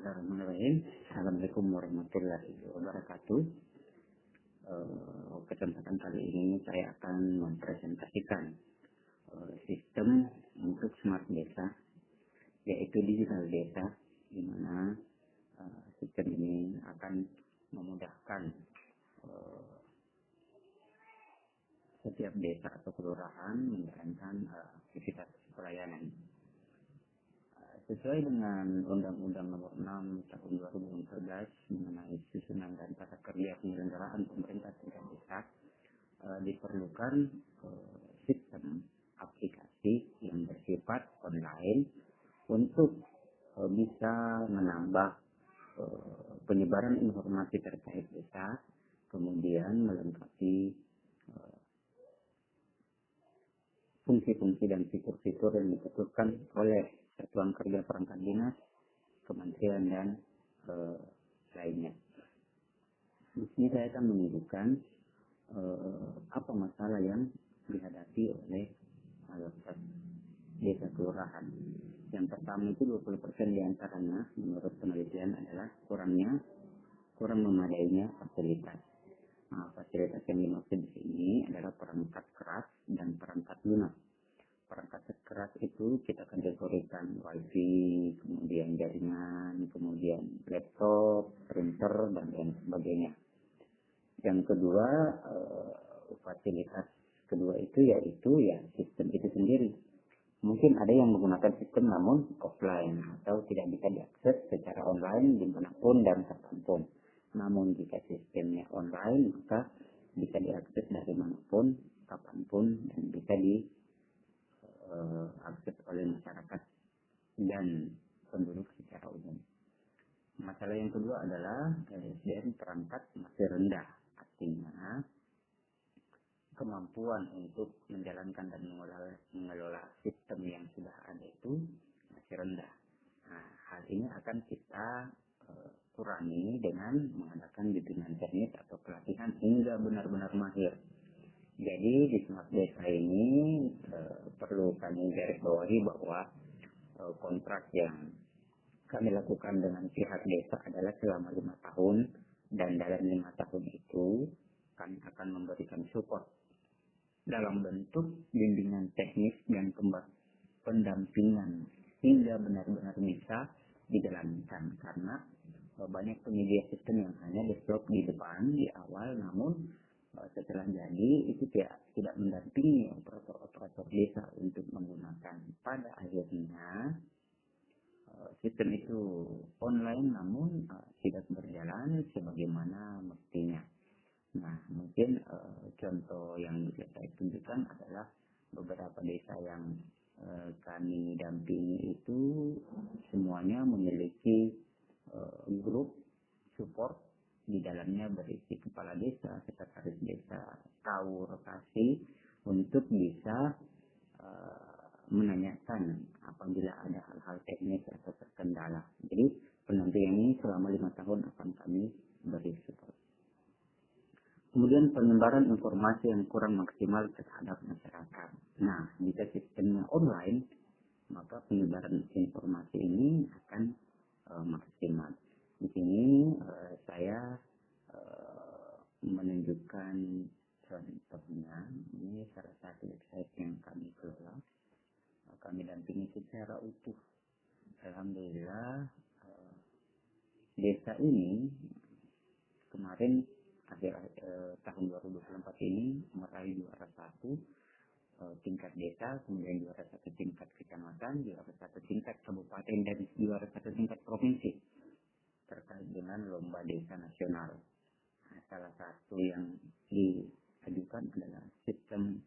Bismillahirrahmanirrahim. Assalamualaikum warahmatullahi wabarakatuh. Kesempatan kali ini saya akan mempresentasikan sistem untuk smart desa, yaitu digital desa, di mana sistem ini akan memudahkan setiap desa atau kelurahan menjalankan aktivitas pelayanan. Sesuai dengan Undang-Undang Nomor 6 Tahun 2014 mengenai susunan dan tata kerja penyelenggaraan pemerintah tingkat desa, diperlukan sistem aplikasi yang bersifat online untuk bisa menambah penyebaran informasi terkait desa, kemudian melengkapi fungsi-fungsi dan fitur-fitur yang dibutuhkan oleh Satuan Kerja Perangkat Dinas, Kementerian dan lainnya. Di sini saya akan menunjukkan apa masalah yang dihadapi oleh mayoritas desa kelurahan. Yang pertama itu 20% diantaranya menurut penelitian adalah kurang memadainya fasilitas. Nah, fasilitas yang dimaksud di sini adalah perangkat keras dan perangkat lunak. Perangkat keras itu kita kategorikan wifi, kemudian jaringan, kemudian laptop, printer, dan lain sebagainya. Yang kedua, fasilitas kedua itu yaitu sistem itu sendiri. Mungkin ada yang menggunakan sistem namun offline atau tidak bisa diakses secara online dimanapun dan kapanpun. Namun jika sistemnya online maka bisa diakses dari manapun, kapanpun, dan bisa diakses oleh masyarakat dan penduduk secara umum. Masalah yang kedua adalah SDM perangkat masih rendah, artinya kemampuan untuk menjalankan dan mengelola sistem yang sudah ada itu masih rendah. Nah, hal ini akan kita kurangi dengan mengadakan bimbingan teknis atau pelatihan hingga benar-benar mahir. Jadi di smart desa ini perlu kami garis bawahi bahwa kontrak yang kami lakukan dengan pihak desa adalah selama 5 tahun, dan dalam 5 tahun itu kami akan memberikan support dalam bentuk bimbingan teknis dan pendampingan hingga benar-benar bisa dijalankan, karena banyak penyedia sistem yang hanya develop di depan, di awal, namun setelah jadi itu tidak mendampingi operator desa untuk menggunakan. Pada akhirnya sistem itu online namun tidak berjalan sebagaimana mestinya. Nah, mungkin contoh yang bisa saya tunjukkan adalah beberapa desa yang kami dampingi itu semuanya memiliki grup support. Di dalamnya berisi kepala desa, sekretaris desa, tahu lokasi untuk bisa menanyakan apabila ada hal-hal teknis atau terkendala. Jadi pendampingan ini selama 5 tahun akan kami beri support. Kemudian penyebaran informasi yang kurang maksimal terhadap masyarakat. Nah, jika sistemnya online, maka penyebaran informasi ini akan maksimal. Di sini saya menunjukkan contohnya. Ini salah satu website yang kami kelola, kami dampingi secara utuh. Alhamdulillah, desa ini kemarin akhir tahun 2024 ini meraih juara 1 tingkat desa, kemudian juara 1 tingkat kecamatan, juara 1 tingkat kabupaten, dan juara 1 tingkat provinsi terkait dengan lomba desa nasional. Nah, salah satu yang diajukan adalah sistem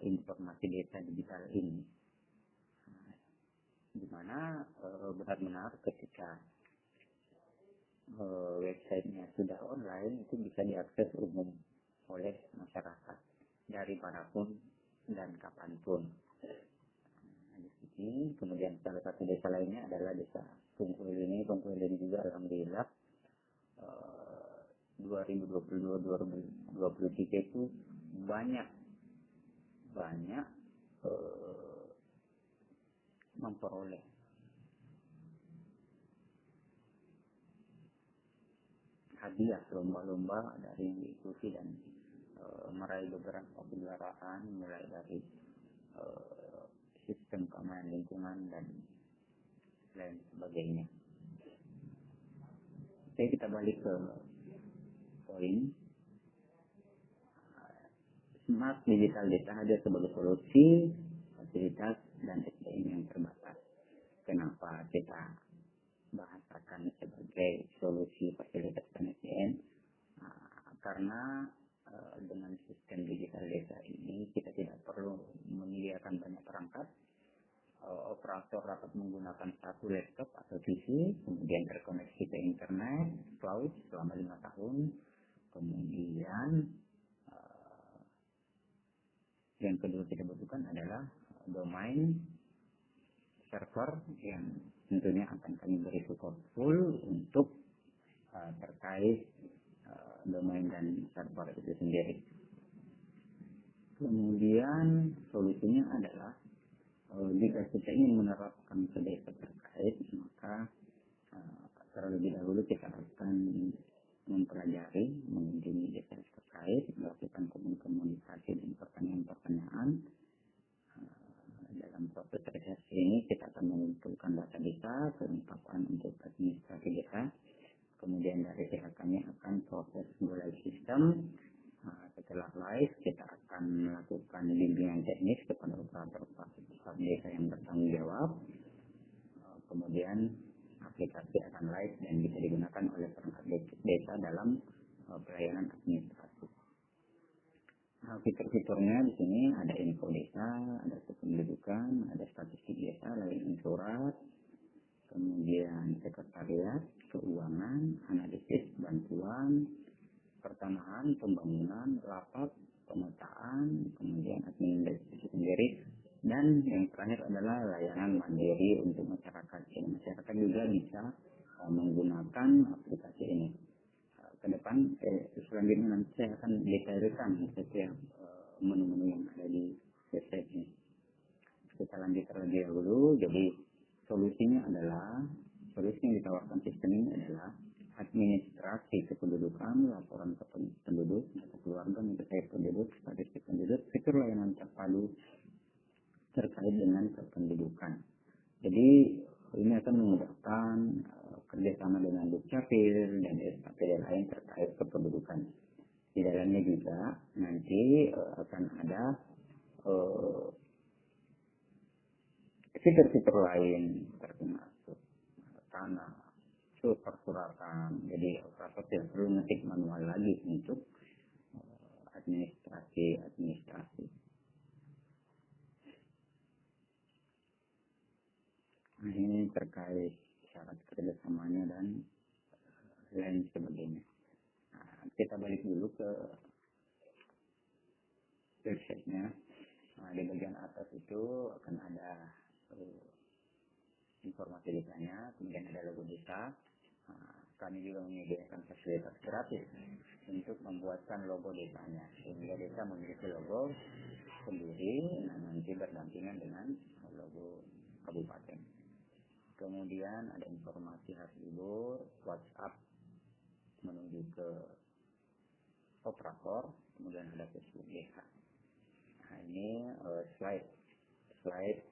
informasi desa digital ini, di mana benar-benar ketika websitenya sudah online itu bisa diakses umum oleh masyarakat dari manapun dan kapanpun. Nah, di sini kemudian salah satu desa lainnya adalah desa Tungkul ini juga alhamdulillah 2022-2023 itu banyak memperoleh hadiah lomba-lomba dari yang diikuti dan meraih beberapa penghargaan mulai dari sistem keamanan lingkungan dan lain sebagainya. Oke, kita balik ke poin. Smart Digital Data hadir sebagai solusi fasilitas dan SDM yang terbatas. Kenapa kita bahasakan sebagai solusi fasilitas dan SDM? Karena dengan sistem digital data ini kita tidak perlu menyediakan banyak perangkat. Operator dapat menggunakan satu laptop atau PC, kemudian terkoneksi ke internet, cloud selama 5 tahun. Kemudian yang kedua kita butuhkan adalah domain server yang tentunya akan kami beri support full untuk terkait domain dan server itu sendiri. Kemudian solusinya adalah jika kita ingin menerapkan ke desa terkait, maka terlebih dahulu kita akan mempelajari, mengunjungi desa terkait, melakukan komunikasi dan pertanyaan-pertanyaan. Dalam proses research ini kita akan mengumpulkan data desa, kelengkapan untuk administrasi desa. Kemudian dari pihak kami akan proses go live sistem. Setelah live kita akan melakukan bimbingan teknis kepada operator desa yang bertanggung jawab. Kemudian aplikasi akan live dan bisa digunakan oleh perangkat desa dalam pelayanan administrasi. Fitur-fiturnya di sini ada info desa, ada kependudukan, ada statistik desa, layanan surat, kemudian sekretariat, keuangan, analisis, bantuan, pertanahan, pembangunan, rapat, pemetaan, kemudian administrasi sendiri, dan yang terakhir adalah layanan mandiri untuk masyarakat. Jadi masyarakat juga bisa menggunakan aplikasi ini. Ke depan selanjutnya nanti saya akan detailkan setiap menu-menu yang ada di website ini. Kita lanjut terlebih dahulu. Jadi solusi yang ditawarkan sistem ini adalah administrasi kependudukan, laporan penduduk, data keluarga, mencapai penduduk, statistik penduduk, fitur layanan terpadu terkait dengan kependudukan. Jadi ini akan memudahkan kerjasama dengan Dukcapil dan SKPD lain terkait kependudukan. Di dalamnya juga nanti akan ada fitur-fitur lain termasuk tanah, persuratan. Jadi operator tidak perlu ngetik manual lagi untuk administrasi. Nah, ini terkait syarat kerjasamanya dan lain sebagainya. Nah, kita balik dulu ke website-nya. Nah, di bagian atas itu akan ada informasi desanya, kemudian ada logo desa. Nah, kami juga menyediakan fasilitas gratis untuk membuatkan logo desanya, sehingga desa memiliki logo sendiri, nanti berdampingan dengan logo kabupaten. Kemudian ada informasi hari libur, WhatsApp menuju ke operator, kemudian ada Facebook desa. Nah, ini slide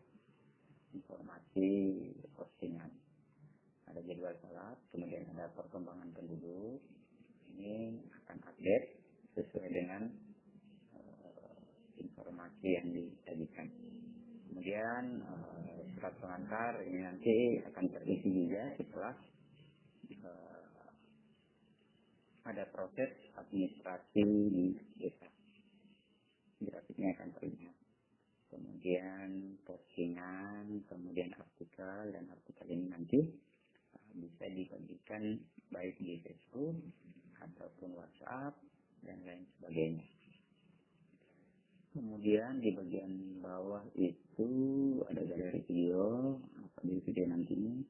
informasi postingan. Ada jadwal salat, kemudian ada perkembangan penduduk. Ini akan update sesuai dengan informasi yang disajikan. Kemudian surat pengantar ini nanti akan terisi juga setelah ada proses administrasi di desa. Grafiknya akan terlihat. Kemudian postingan, kemudian artikel, dan artikel ini nanti bisa dibagikan baik di Facebook ataupun WhatsApp dan lain sebagainya. Kemudian di bagian bawah itu ada galeri video. Di video nanti ini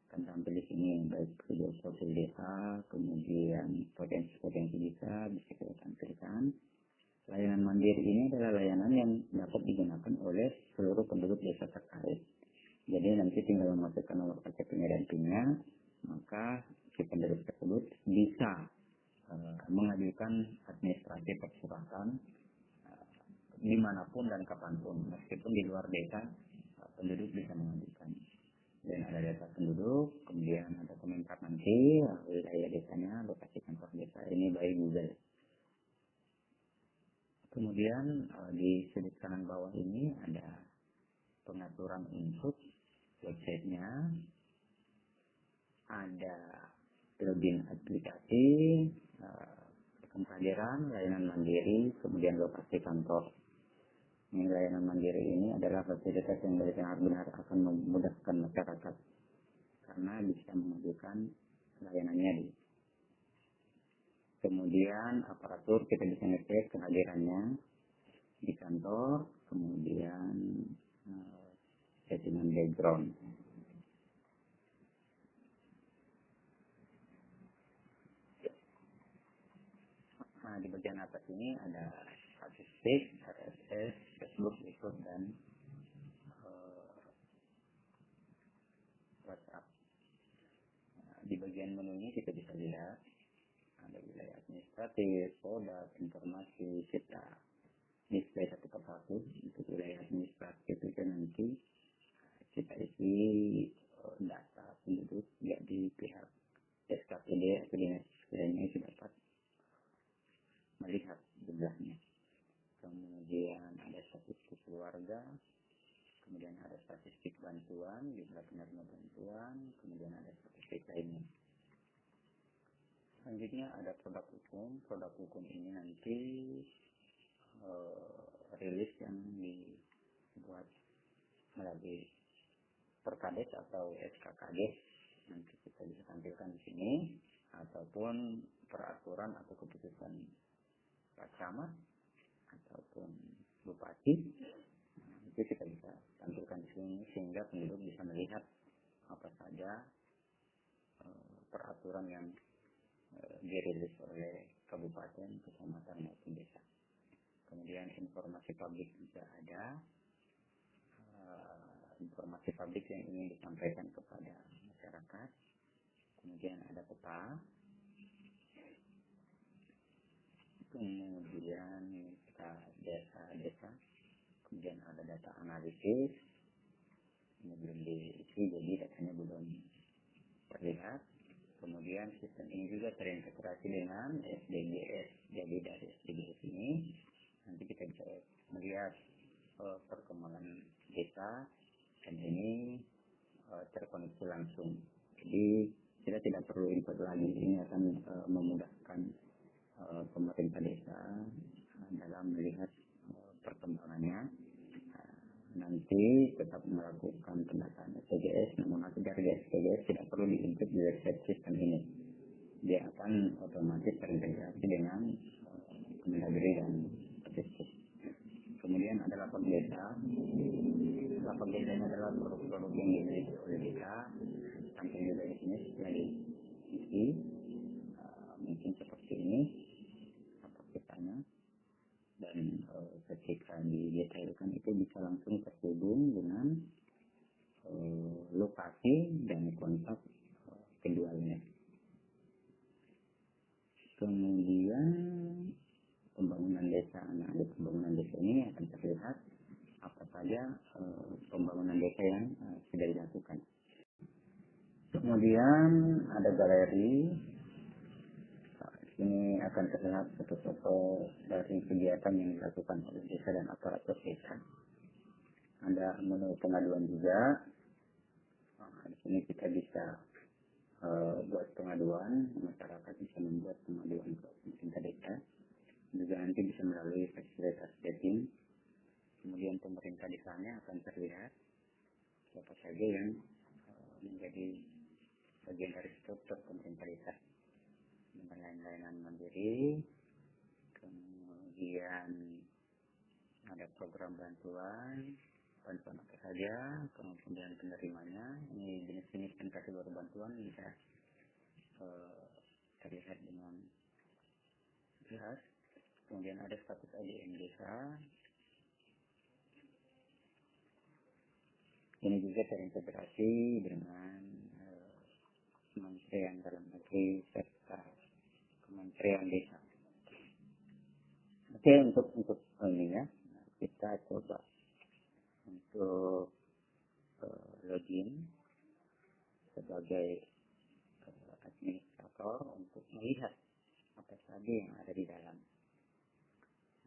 akan tampil di sini baik video profil desa, kemudian potensi bisa kita tampilkan. Layanan mandiri ini adalah layanan yang dapat digunakan oleh seluruh penduduk desa terkait. Jadi nanti tinggal memasukkan nomor KTP dan PIN-nya, maka si penduduk tersebut bisa mengajukan administrasi persuratan dimanapun dan kapanpun, meskipun di luar desa penduduk bisa mengajukan. Dan ada data penduduk, kemudian ada komentar nanti wilayah desanya, lokasi kantor desa ini by Google. Kemudian di sudut kanan bawah ini ada pengaturan untuk websitenya, ada login aplikasi, kehadiran, layanan mandiri, kemudian lokasi kantor. Ini layanan mandiri ini adalah fasilitas yang benar-benar akan memudahkan masyarakat karena bisa mengajukan layanannya di. Kemudian aparatur kita bisa ngecek kehadirannya di kantor, kemudian settingan background. Nah, di bagian atas ini ada statistik, RSS, Facebook, YouTube, dan WhatsApp. Nah, di bagian menunya kita bisa lihat ada wilayah administratif, produk, informasi, kita display satu persatu. Untuk wilayah administratif itu nanti kita isi data penduduk jadi pihak SKPD atau dinas lainnya itu dapat melihat jumlahnya. Kemudian ada statistik keluarga, kemudian ada statistik bantuan, jumlah penerima bantuan, kemudian ada statistik lainnya. Selanjutnya ada produk hukum. Produk hukum ini nanti rilis yang dibuat melalui Perkades atau SKKD, nanti kita bisa tampilkan di sini, ataupun peraturan atau keputusan Pak Camat ataupun Bupati, itu kita bisa tampilkan di sini sehingga penduduk bisa melihat apa saja peraturan yang dirilis oleh kabupaten, kecamatan maupun desa. Kemudian informasi publik juga ada, informasi publik yang ingin disampaikan kepada masyarakat. Kemudian ada peta, kemudian kita desa, kemudian ada data analisis, ini belum diisi jadi datanya belum terlihat. Kemudian sistem ini juga terintegrasi dengan SDGs. Jadi dari SDGs ini nanti kita bisa melihat perkembangan desa, dan ini terkoneksi langsung. Jadi kita tidak perlu input lagi. Ini akan memudahkan pemerintah desa dalam melihat perkembangannya. Nanti tetap melakukan pendataan SDGs, namun nanti dari SDGs tidak perlu diinput di website sistem ini. Dia akan otomatis terintegrasi dengan Kemendagri dan Statistik. Kemudian ada lapak desa. Lapak desa ini adalah produk-produk yang dimiliki oleh desa. Samping juga di sini setelah diisi, mungkin seperti ini lapak desanya. Dan ketika didetailkan itu bisa langsung terhubung dengan lokasi dan kontak keduanya. Kemudian pembangunan desa. Nah, di pembangunan desa ini akan terlihat apa saja pembangunan desa yang sudah dilakukan. Kemudian ada galeri. Ini akan terlihat foto-foto dari kegiatan yang dilakukan oleh desa dan aparatur desa. Ada menu pengaduan juga. Di sini kita bisa buat pengaduan, masyarakat bisa membuat pengaduan ke pemerintah desa. Juga nanti bisa melalui fasilitas chatting. Kemudian pemerintah desanya akan terlihat siapa saja yang menjadi bagian dari struktur pemerintah desa. Dengan layanan mandiri, kemudian ada program bantuan apa saja, kemudian penerimanya, ini jenis-jenis dan kategori bantuan bisa terlihat dengan jelas. Kemudian ada status ADM desa, ini juga terintegrasi dengan Kementerian Dalam Negeri serta Kementerian kementerian desa. Oke, untuk ini ya, kita coba untuk login sebagai administrator untuk melihat apa saja yang ada di dalam.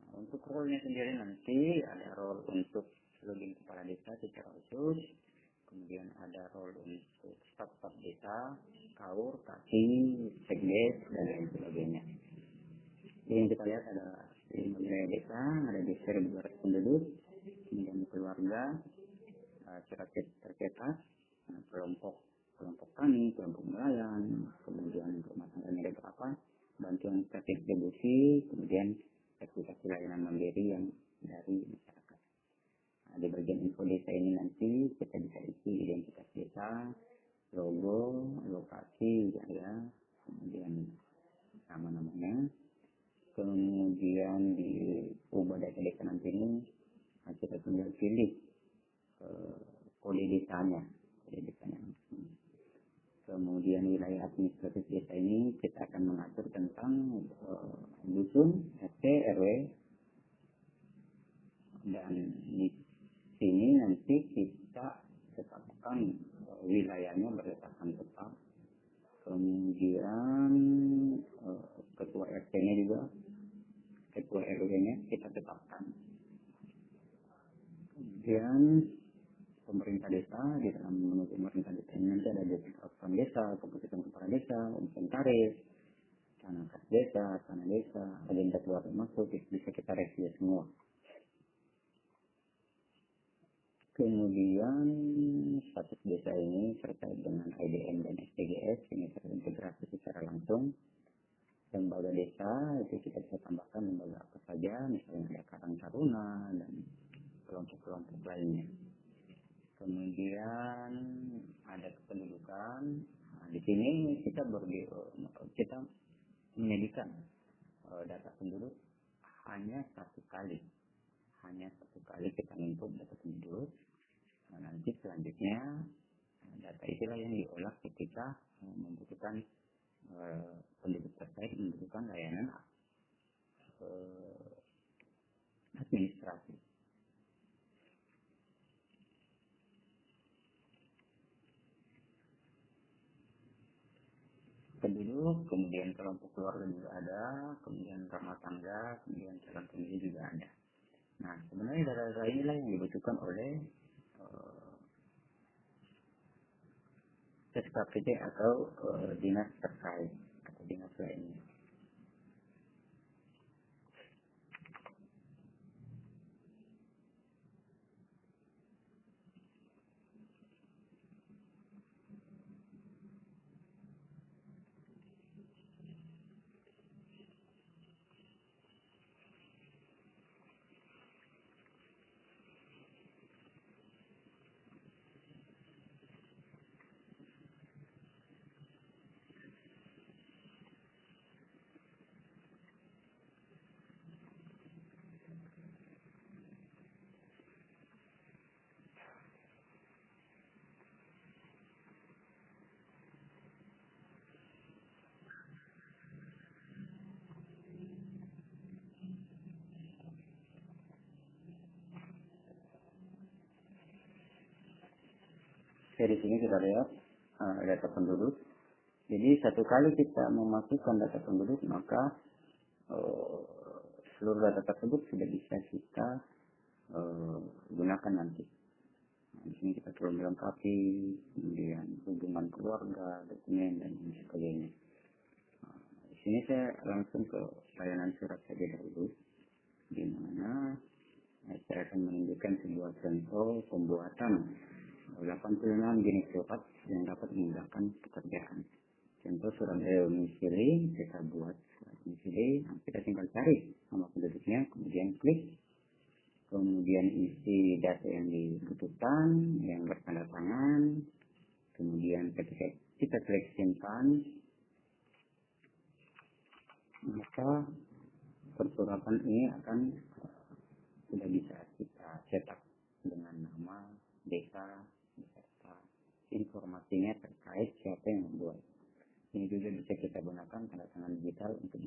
Nah, untuk role-nya sendiri nanti ada role untuk login kepala desa secara khusus, kemudian ada role untuk staf-staf desa, kaur, kaki, sekdes, dan lain sebagainya. Jadi yang kita lihat ada di wilayah desa, ada di 1.200 penduduk, kemudian keluarga, surat tercetak, kelompok tani, kelompok nelayan, kemudian rumah tangganya ada berapa, bantuan distribusi, kemudian aplikasi layanan mandiri yang dari masyarakat. Nah, di bagian info desa ini nanti kita bisa isi identitas desa, logo, lokasi, wilayah, kemudian nama-namanya, kemudian di ubah data desa nanti ini kita tinggal pilih kode desanya. Kemudian wilayah administratif desa ini kita akan mengatur tentang dusun, RT, RW, dan di sini nanti kita tetapkan wilayahnya berdasarkan tetap. Kemudian ketua RT-nya juga, ketua RW-nya kita tetapkan. Kemudian pemerintah desa, di dalam menu pemerintah desa ini nanti ada program desa, keputusan kepala desa, inventaris, tanah kas desa, tanah desa, agenda keluar masuk, bisa kita review semua. Kemudian status desa ini terkait dengan IDM dan STGS ini terintegrasi secara langsung. Lembaga desa itu kita bisa tambahkan lembaga apa saja, misalnya ada Karang Taruna dan kelompok-kelompok lainnya. Kemudian ada kependudukan. Nah, di sini kita menyediakan data penduduk hanya satu kali kita input data penduduk. Nah, nanti selanjutnya data itulah yang diolah ketika membutuhkan penduduk terkait membutuhkan layanan administrasi. Penduduk, kemudian kelompok keluarga juga ada, kemudian rumah tangga, kemudian calon pemilih juga ada. Nah, sebenarnya data-data inilah yang dibutuhkan oleh SKPD atau dinas terkait atau dinas lainnya. Dari sini kita lihat data penduduk. Jadi satu kali kita memasukkan data penduduk, maka seluruh data tersebut sudah bisa kita gunakan nanti. Nah, di sini kita perlu melengkapi, kemudian hubungan keluarga, dokumen, dan sebagainya. Nah, di sini saya langsung ke layanan surat saja dahulu, di mana saya akan menunjukkan sebuah contoh pembuatan 86 jenis surat yang dapat memudahkan pekerjaan. Contoh surat domisili, kita buat surat domisili, kita tinggal cari nama penduduknya, kemudian klik, kemudian isi data yang dibutuhkan, yang bertanda tangan, kemudian ketika kita klik simpan, maka persuratan ini akan sudah bisa kita cetak dengan nama desa beserta informasinya terkait siapa yang membuat. Ini juga bisa kita gunakan tanda tangan digital untuk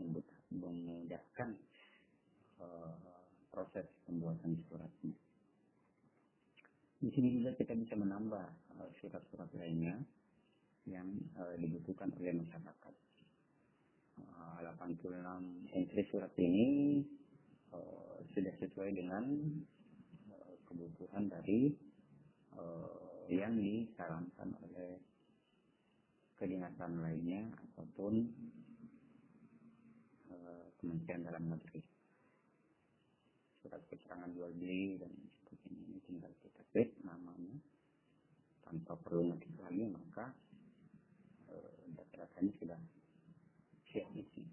yang dibutuhkan oleh masyarakat. 86 entry surat ini sudah sesuai dengan kebutuhan dari yang disarankan oleh kedinasan lainnya ataupun Kementerian Dalam Negeri. Surat keterangan jual beli dan sebagainya ini tinggal kita klik namanya tanpa perlu ngetik lagi, maka data-datanya sudah siap isi.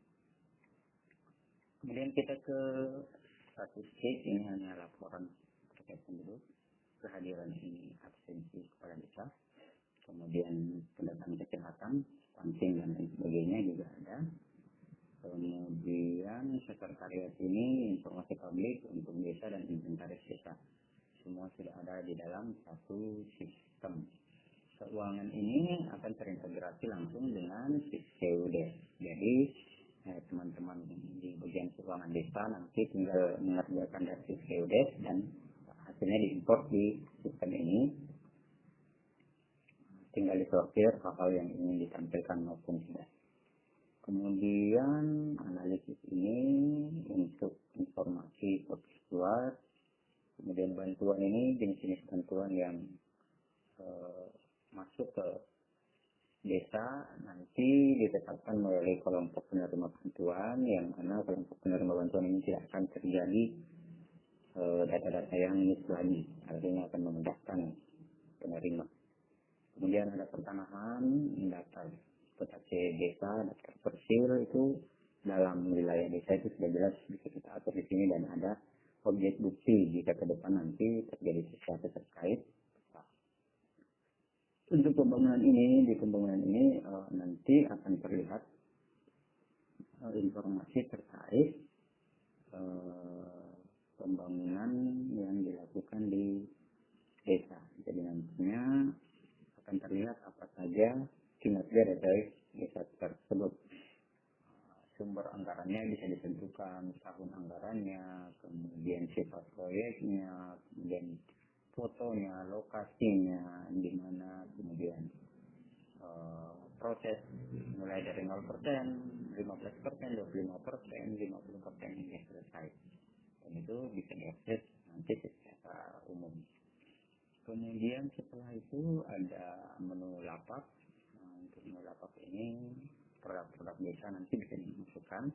Kemudian kita ke status case, ini hanya laporan terkait penduduk, kehadiran ini absensi kepala desa, kemudian pendataan kesehatan, stunting dan lain sebagainya juga ada. Kemudian sekretariat ini informasi publik untuk desa dan inventaris desa, semua sudah ada di dalam satu sistem. Keuangan ini akan terintegrasi langsung dengan CUD. Jadi teman-teman di bagian keuangan desa nanti tinggal mengerjakan dari CUD dan hasilnya diimport di sistem ini. Tinggal disortir hal-hal yang ingin ditampilkan maupun tidak. Kemudian analisis ini untuk informasi keluar. Kemudian bantuan ini jenis-jenis bantuan yang masuk ke desa nanti ditetapkan melalui kelompok penerima bantuan, yang mana kelompok penerima bantuan ini tidak akan terjadi data-data yang miss lagi, artinya akan memudahkan penerima. Kemudian ada pertanahan, data peta desa, daftar persil itu dalam wilayah desa itu sudah jelas bisa kita atur di sini, dan ada objek bukti jika ke depan nanti terjadi sesuatu terkait. Untuk pembangunan ini, di pembangunan ini nanti akan terlihat informasi terkait pembangunan yang dilakukan di desa. Jadi nantinya akan terlihat apa saja kinerja dari desa tersebut. Sumber anggarannya bisa ditentukan, tahun anggarannya, kemudian sifat proyeknya, kemudian fotonya, lokasinya, di mana, kemudian proses mulai dari 0%, 15%, 25%, 50% hingga selesai. Dan itu bisa diakses nanti secara umum. Kemudian setelah itu ada menu lapak. Untuk menu lapak ini produk-produk desa nanti bisa dimasukkan,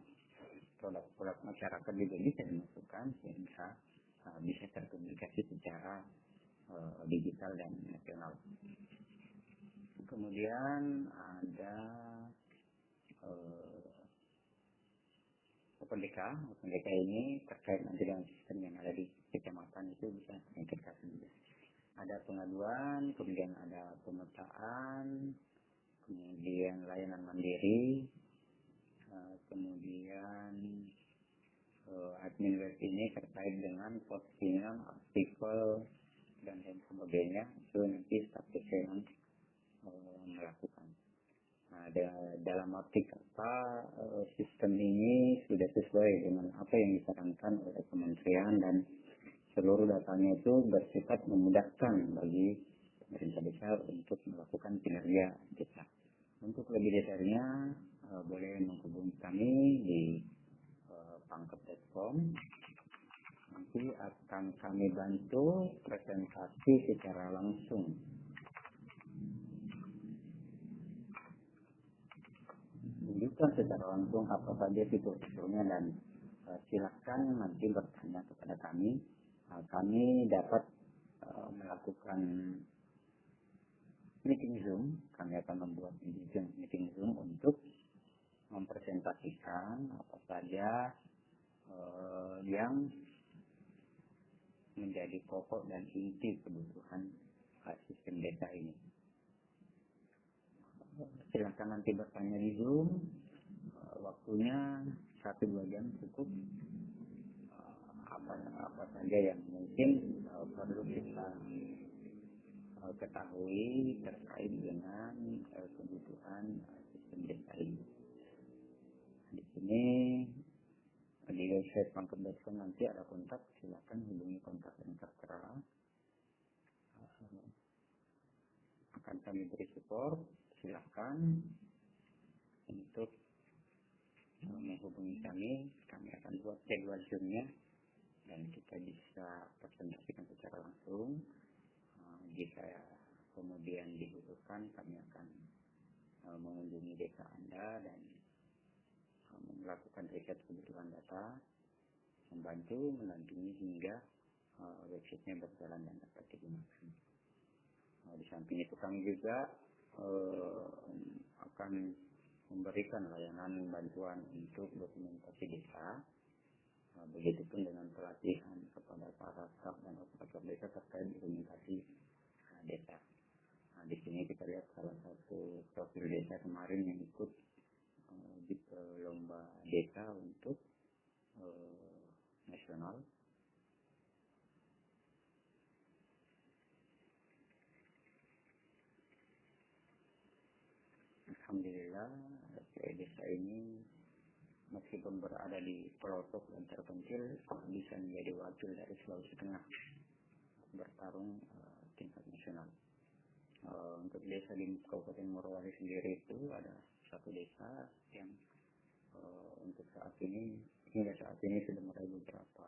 produk-produk masyarakat juga bisa dimasukkan sehingga bisa terkomunikasi secara digital dan nasional. Kemudian ada OpenDK ini terkait nanti dengan sistem yang ada di kecamatan itu bisa terintegrasi juga. Ada pengaduan, kemudian ada pemetaan, kemudian layanan mandiri, kemudian admin web ini terkait dengan postingan, artikel, dan lain sebagainya. Itu nanti status yang melakukan. Nah, dalam arti kata sistem ini sudah sesuai dengan apa yang disarankan oleh kementerian, dan seluruh datanya itu bersifat memudahkan bagi pemerintah desa untuk melakukan kinerja desa. Untuk lebih detailnya boleh menghubungi kami di pangkep.com. Nanti akan kami bantu presentasi secara langsung. Tunjukkan secara langsung apa saja fitur-fiturnya, dan silakan nanti bertanya kepada kami. Kami dapat melakukan meeting Zoom. Kami akan membuat meeting Zoom untuk mempresentasikan apa saja yang menjadi pokok dan inti kebutuhan sistem desa ini. Silakan nanti bertanya di Zoom. Waktunya 1-2 jam cukup. Apa saja yang mungkin perlu kita ketahui terkait dengan kebutuhan sistem desa ini. Di sini di website pangkep.com nanti ada kontak, silakan hubungi kontak yang tertera. Akan kami beri support. Silakan silakan untuk menghubungi kami akan buat jadwal zoom-nya dan kita bisa presentasikan secara langsung. Jika kemudian dibutuhkan, kami akan mengunjungi desa Anda dan melakukan riset kebutuhan data, membantu mendampingi hingga websitenya berjalan dan dapat digunakan. Di samping itu kami juga akan memberikan layanan bantuan untuk dokumentasi desa, begitupun dengan pelatihan kepada para staf dan operator desa terkait dokumentasi desa. Di sini kita lihat salah satu profil desa kemarin yang ikut di lomba desa untuk nasional. Alhamdulillah, desa ini meskipun berada di pelosok dan terpencil, bisa menjadi wakil dari Sulawesi Tengah bertarung tingkat nasional. Untuk desa di Kabupaten Morowali sendiri itu ada satu desa yang untuk hingga saat ini sudah meraih beberapa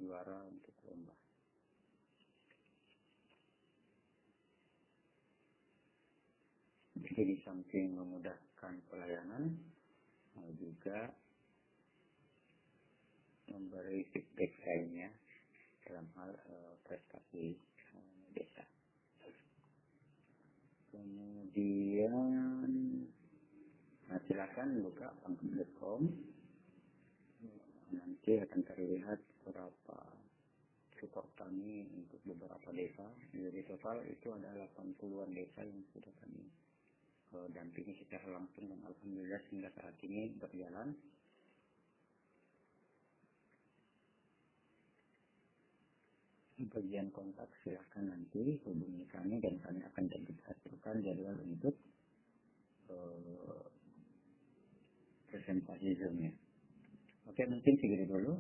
juara untuk lomba. Jadi di samping memudahkan pelayanan, juga memberi feedback lainnya dalam hal prestasi desa. Kemudian silakan buka pangkat.com, nanti akan terlihat beberapa support kami untuk beberapa desa. Jadi total itu ada 80-an desa yang sudah kami dampingi secara langsung dan alhamdulillah hingga saat ini berjalan. Bagian kontak silahkan nanti hubungi kami dan kami akan hasilkan jadwal untuk presentasi zoom-nya. Oke, mungkin segitu dulu.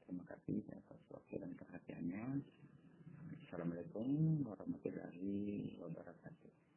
Terima kasih atas waktu dan perhatiannya. Assalamualaikum warahmatullahi wabarakatuh.